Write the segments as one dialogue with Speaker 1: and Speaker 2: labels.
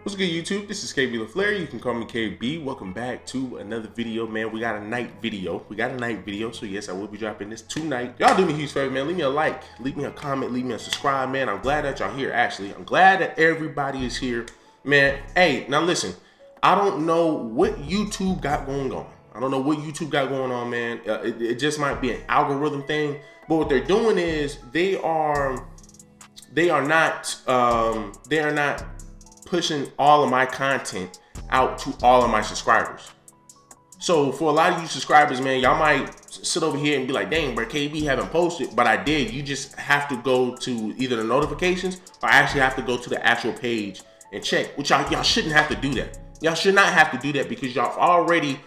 Speaker 1: What's good, YouTube? This is KB LaFleur. You can call me KB. Welcome back to another video, man. We got a night video. So yes, I will be dropping this tonight. Y'all do me a huge favor, man. Leave me a like, leave me a comment, leave me a subscribe, man. I'm glad that y'all here, actually. I'm glad that everybody is here, man. Hey, now listen. I don't know what YouTube got going on. Man. It just might be an algorithm thing. But what they're doing is they are not pushing all of my content out to all of my subscribers. So for a lot of you subscribers, man, y'all might sit over here and be like, dang, bro, KB haven't posted, but I did. You just have to go to either the notifications or actually have to go to the actual page and check, which y'all shouldn't have to do that. Y'all should not have to do that because y'all already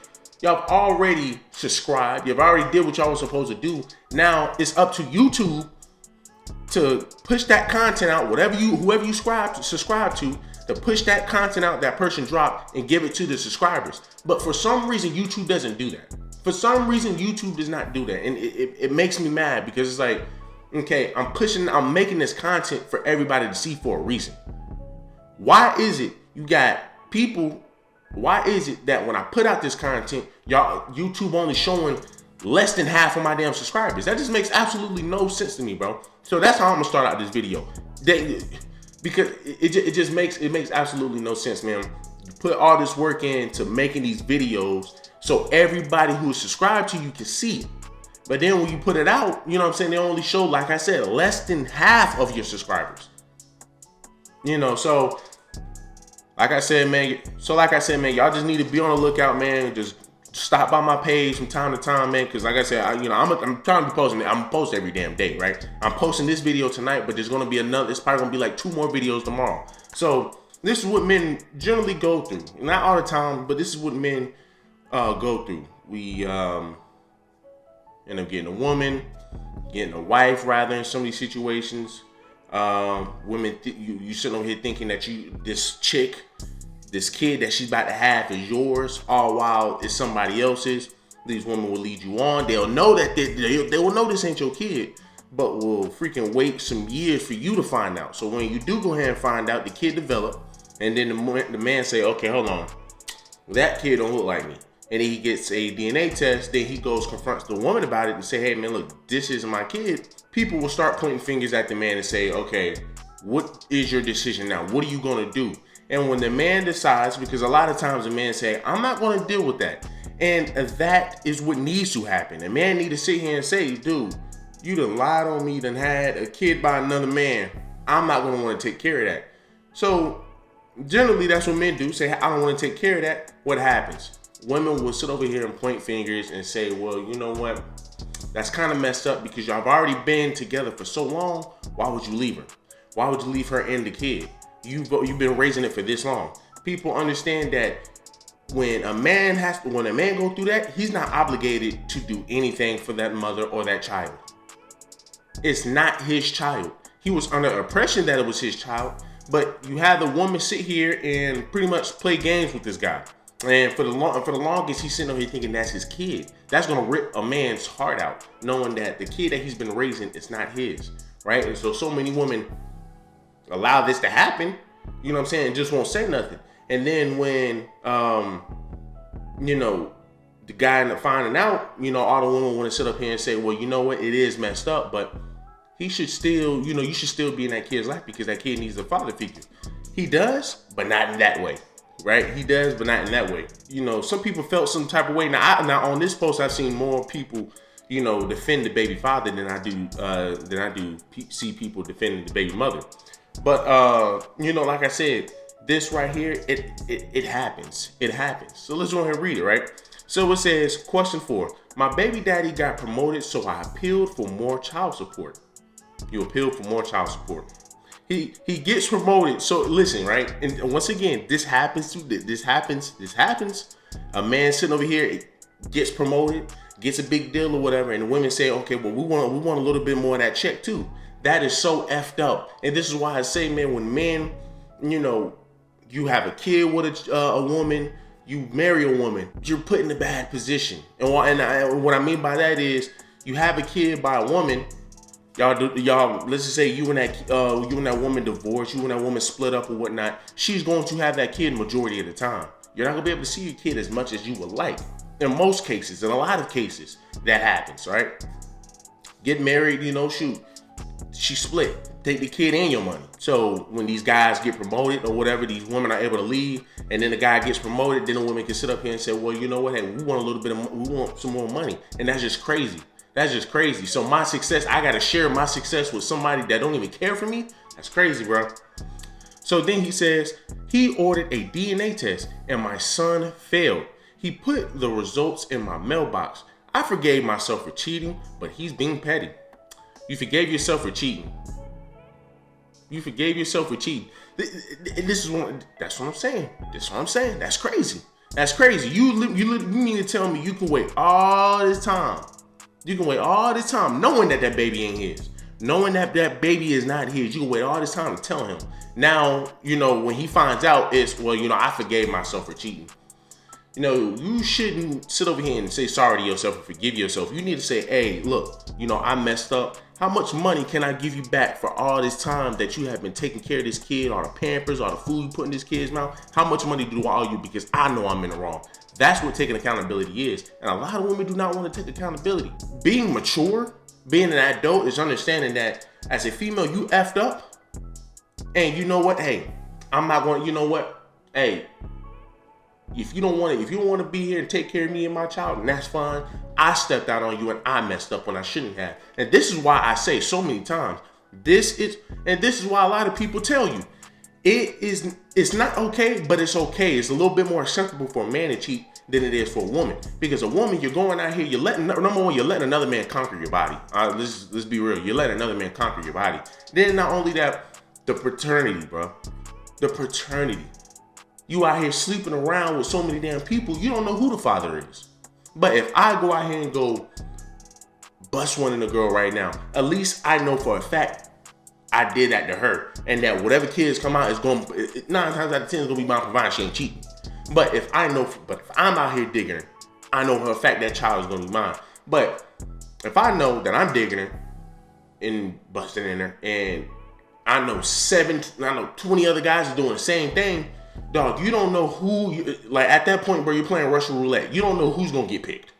Speaker 1: subscribed. You've already did what y'all was supposed to do. Now it's up to YouTube to push that content out, whoever you subscribe to push that content out that person dropped and give it to the subscribers. But for some reason, YouTube doesn't do that. For some reason, YouTube does not do that. And it makes me mad because it's like, okay, I'm making this content for everybody to see for a reason. Why is it that when I put out this content, YouTube only showing less than half of my damn subscribers? That just makes absolutely no sense to me, bro. So that's how I'm gonna start out this video. Because it makes absolutely no sense, man. You put all this work into making these videos so everybody who is subscribed to you can see it. But then when you put it out, you know what I'm saying, they only show, like I said, less than half of your subscribers. So like I said, man, y'all just need to be on the lookout, man. Just stop by my page from time to time, man, because like I said, I'm trying to be posting. I'm post every damn day, right? I'm posting this video tonight, but there's gonna be another. It's probably gonna be like 2 more videos tomorrow. So this is what men generally go through. Not all the time, but this is what men go through. We end up getting a woman, getting a wife, rather, in some of these situations. Women, you sitting over here thinking that this kid that she's about to have is yours, all while it's somebody else's. These women will lead you on. They'll know that they will know this ain't your kid, but will freaking wait some years for you to find out. So when you do go ahead and find out, the kid develop, and then the man say, okay, hold on, that kid don't look like me. And then he gets a DNA test, then he confronts the woman about it and say, hey man, look, this is my kid. People will start pointing fingers at the man and say, okay, what is your decision now? What are you gonna do? And when the man decides, because a lot of times the man say, I'm not going to deal with that. And that is what needs to happen. The man need to sit here and say, dude, you done lied on me, done had a kid by another man. I'm not going to want to take care of that. So generally that's what men do. Say, I don't want to take care of that. What happens? Women will sit over here and point fingers and say, well, you know what? That's kind of messed up because y'all have already been together for so long. Why would you leave her? Why would you leave her and the kid? You've been raising it for this long. People understand that when a man go through that, he's not obligated to do anything for that mother or that child. It's not his child. He was under oppression that it was his child, but you have the woman sit here and pretty much play games with this guy. And for the longest, he's sitting over here thinking that's his kid. That's gonna rip a man's heart out, knowing that the kid that he's been raising is not his, right? And so many women allow this to happen, you know what I'm saying, just won't say nothing. And then when the guy ended up finding out, all the women want to sit up here and say, well, you know what, it is messed up, but he should still, you should still be in that kid's life because that kid needs a father figure. He does, but not in that way, right? He does, but not in that way. Some people felt some type of way. Now on this post, I've seen more people defend the baby father than I do see people defending the baby mother. But like I said, this right here, it happens. It happens. So let's go ahead and read it, right? So it says, question 4. My baby daddy got promoted, so I appealed for more child support. You appealed for more child support. He gets promoted. So listen, right? And once again, this happens. A man sitting over here gets promoted, gets a big deal or whatever, and the women say, okay, well, we want a little bit more of that check too. That is so effed up. And this is why I say, man, when men, you have a kid with a woman, you marry a woman, you're put in a bad position. And what I mean by that is you have a kid by a woman Y'all, let's just say you and that woman divorced, you and that woman split up or whatnot. She's going to have that kid majority of the time. You're not gonna be able to see your kid as much as you would like. In most cases, in a lot of cases, that happens, right? Get married, shoot, she split. Take the kid and your money. So when these guys get promoted or whatever, these women are able to leave, and then the guy gets promoted, then the woman can sit up here and say, well, you know what? Hey, we want some more money. And that's just crazy. That's just crazy. So my success, I gotta share my success with somebody that don't even care for me. That's crazy, bro. So then he says, he ordered a DNA test and my son failed. He put the results in my mailbox. I forgave myself for cheating, but he's being petty. You forgave yourself for cheating. You forgave yourself for cheating. That's what I'm saying. That's crazy. That's crazy. You mean to tell me you can wait all this time? You can wait all this time knowing that baby ain't his. Knowing that baby is not his. You can wait all this time to tell him. Now, when he finds out, it's, well, I forgave myself for cheating. You shouldn't sit over here and say sorry to yourself and forgive yourself. You need to say, hey, look, I messed up. How much money can I give you back for all this time that you have been taking care of this kid, all the Pampers, all the food you put in this kid's mouth? How much money do I owe you? Because I know I'm in the wrong. That's what taking accountability is. And a lot of women do not want to take accountability. Being mature, being an adult, is understanding that as a female, you effed up. And you know what? Hey, I'm not going to, Hey, if you don't want to be here and take care of me and my child, and that's fine. I stepped out on you and I messed up when I shouldn't have. And this is why I say so many times, this is why a lot of people tell you, it's not okay, but it's okay. It's a little bit more acceptable for a man to cheat than it is for a woman. Because a woman, you're going out here, you're letting another man conquer your body. Let's be real. You're letting another man conquer your body. Then not only that, the paternity, bro. The paternity. You out here sleeping around with so many damn people, you don't know who the father is. But if I go out here and go bust one in the girl right now, at least I know for a fact I did that to her. And that whatever kids come out is going, 9 times out of 10 is going to be my provider. She ain't cheating. But if I'm out here digging her, I know for a fact that child is going to be mine. But if I know that I'm digging her and busting in her, and I know 20 other guys are doing the same thing, dog, you don't know who, at that point, bro, you're playing Russian roulette. You don't know who's going to get picked.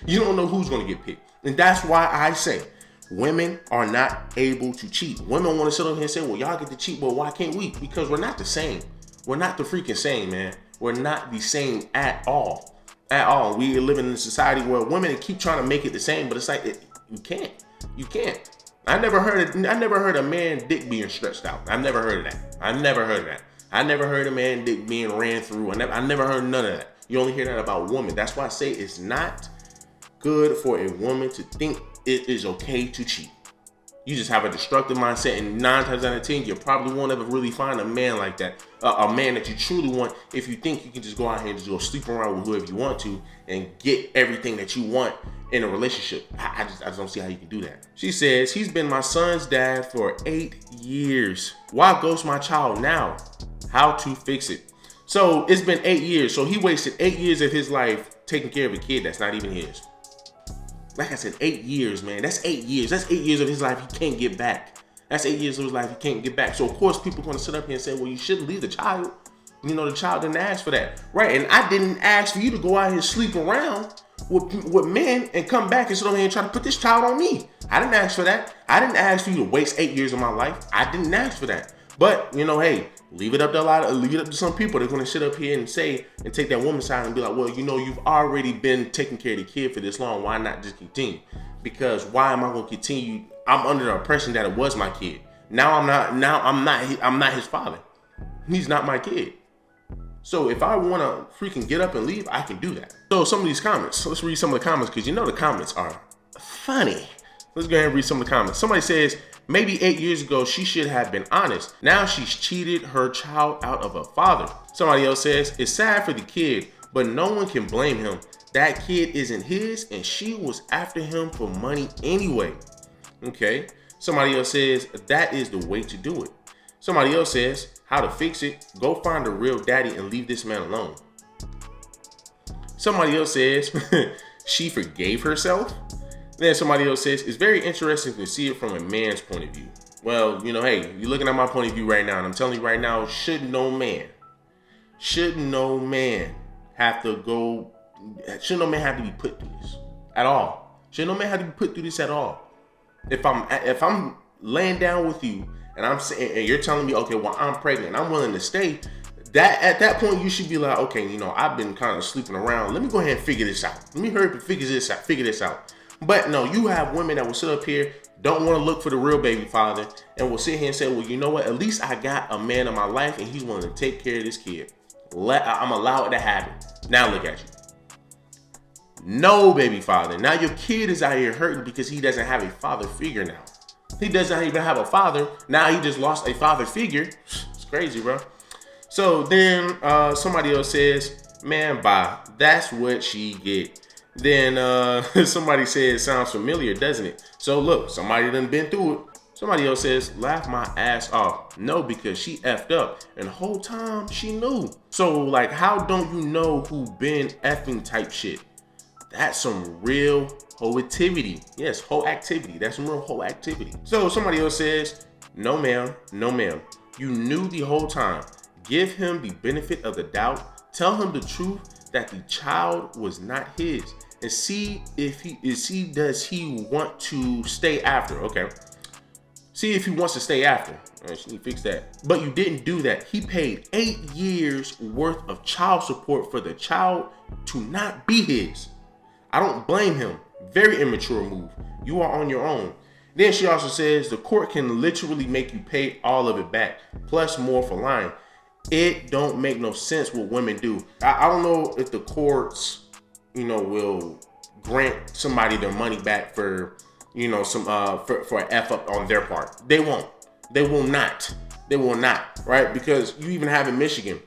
Speaker 1: You don't know who's going to get picked. And that's why I say women are not able to cheat. Women want to sit over here and say, well, y'all get to cheat, but why can't we? Because we're not the same. We're not the freaking same, man. We're not the same at all. At all. We live in a society where women keep trying to make it the same, but it's like, you can't. You can't. I never heard a man dick being stretched out. I've never heard of that. I never heard a man dick being ran through. I never heard none of that. You only hear that about women. That's why I say it's not good for a woman to think it is okay to cheat. You just have a destructive mindset, and 9 times out of 10, you probably won't ever really find a man like that. A man that you truly want, if you think you can just go out here and just go sleep around with whoever you want to and get everything that you want in a relationship. I just don't see how you can do that. She says, he's been my son's dad for 8 years. Why ghost my child now? How to fix it? So it's been 8 years. So he wasted 8 years of his life taking care of a kid that's not even his. Like I said, 8 years, man. That's 8 years. That's 8 years of his life he can't get back. That's 8 years of his life he can't get back. So of course people are going to sit up here and say, well, you shouldn't leave the child. The child didn't ask for that. Right. And I didn't ask for you to go out here and sleep around with men and come back and sit over here and try to put this child on me. I didn't ask for that. I didn't ask for you to waste 8 years of my life. I didn't ask for that. But, hey, leave it up to some people. They're going to sit up here and say, and take that woman's side and be like, well, you've already been taking care of the kid for this long. Why not just continue? Because why am I going to continue? I'm under the impression that it was my kid. I'm not his father. He's not my kid. So if I want to freaking get up and leave, I can do that. So some of these comments, let's read some of the comments, because the comments are funny. Let's go ahead and read some of the comments. Somebody says, maybe 8 years ago, she should have been honest. Now she's cheated her child out of a father. Somebody else says, it's sad for the kid, but no one can blame him. That kid isn't his, and she was after him for money anyway. Okay. Somebody else says, that is the way to do it. Somebody else says, how to fix it? Go find a real daddy and leave this man alone. Somebody else says, she forgave herself. Then somebody else says, it's very interesting to see it from a man's point of view. Well, hey, you're looking at my point of view right now, and I'm telling you right now, should no man have to be put through this at all? Should no man have to be put through this at all? If I'm laying down with you and I'm saying, and you're telling me, okay, well, I'm pregnant, I'm willing to stay, that at that point you should be like, okay, I've been kind of sleeping around. Let me go ahead and figure this out. Let me hurry up and figure this out. But no, you have women that will sit up here, don't want to look for the real baby father, and will sit here and say, well, you know what? At least I got a man in my life and he's willing to take care of this kid. I'm allowed it to happen. Now look at you. No baby father. Now your kid is out here hurting because he doesn't have a father figure now. He doesn't even have a father. Now he just lost a father figure. It's crazy, bro. So then somebody else says, man, bye. That's what she get. Then somebody says, sounds familiar, doesn't it? So look, somebody done been through it. Somebody else says, laugh my ass off. No, because she effed up. And the whole time she knew. So like, how don't you know who been effing type shit? That's some real hoe activity. Yes, hoe activity. That's some real hoe activity. So somebody else says, no ma'am, no ma'am. You knew the whole time. Give him the benefit of the doubt. Tell him the truth that the child was not his. And see if does he want to stay after. Okay. See if he wants to stay after. She need to fix that. But you didn't do that. He paid 8 years worth of child support for the child to not be his. I don't blame him. Very immature move. You are on your own. Then she also says the court can literally make you pay all of it back, plus more for lying. It don't make no sense what women do. I don't know if the courts, will grant somebody their money back for, for an F up on their part. They won't. They will not. They will not, right? Because you even have in Michigan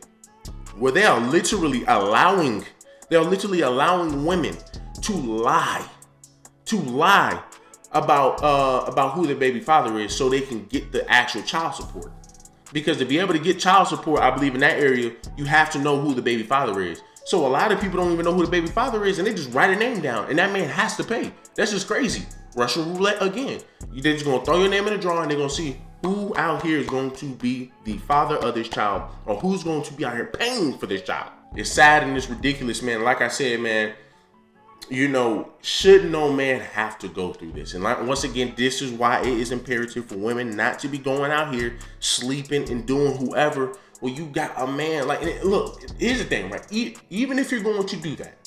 Speaker 1: where they are literally allowing women to lie about who their baby father is so they can get the actual child support. Because to be able to get child support, I believe in that area, you have to know who the baby father is. So a lot of people don't even know who the baby father is and they just write a name down and that man has to pay. That's just crazy. Russian roulette again. They're just gonna throw your name in a drawer and they're gonna see who out here is going to be the father of this child or who's going to be out here paying for this child. It's sad and it's ridiculous, man. Like I said, man, should no man have to go through this? And once again, this is why it is imperative for women not to be going out here sleeping and doing whoever. Well, you got a man look, here's the thing, right? Even if you're going to do that,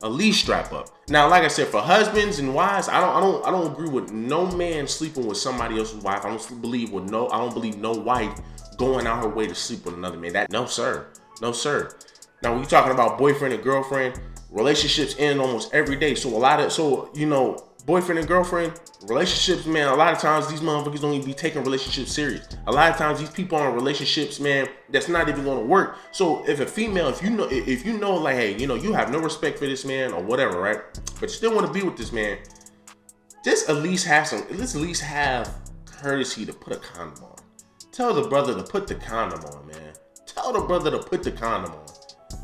Speaker 1: at least strap up. Now, like I said, for husbands and wives, I don't agree with no man sleeping with somebody else's wife. I don't believe no wife going out her way to sleep with another man. No, sir. Now, when you're talking about boyfriend and girlfriend, relationships end almost every day. Boyfriend and girlfriend relationships, man, a lot of times these motherfuckers don't even be taking relationships serious. A lot of times these people are in relationships, man, that's not even going to work. So if a female, if you know, like, hey, you have no respect for this man or whatever, right? But you still want to be with this man, let's at least have courtesy to put a condom on. Tell the brother to put the condom on, man. Tell the brother to put the condom on.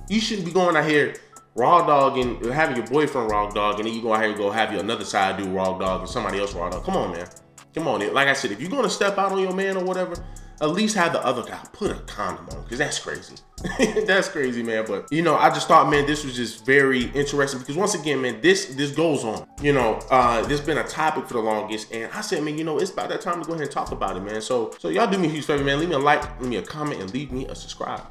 Speaker 1: You shouldn't be going out here raw dog and having your boyfriend raw dog, and then you go out here and go have your another side dude raw dog and somebody else raw dog. Come on, man. Come on. Like I said, if you're going to step out on your man or whatever, at least have the other guy put a condom on, because that's crazy. That's crazy, man. But, I just thought, man, this was just very interesting because once again, man, this goes on. This been a topic for the longest, and I said, man, it's about that time to go ahead and talk about it, man. So y'all do me a huge favor, man. Leave me a like, leave me a comment, and leave me a subscribe.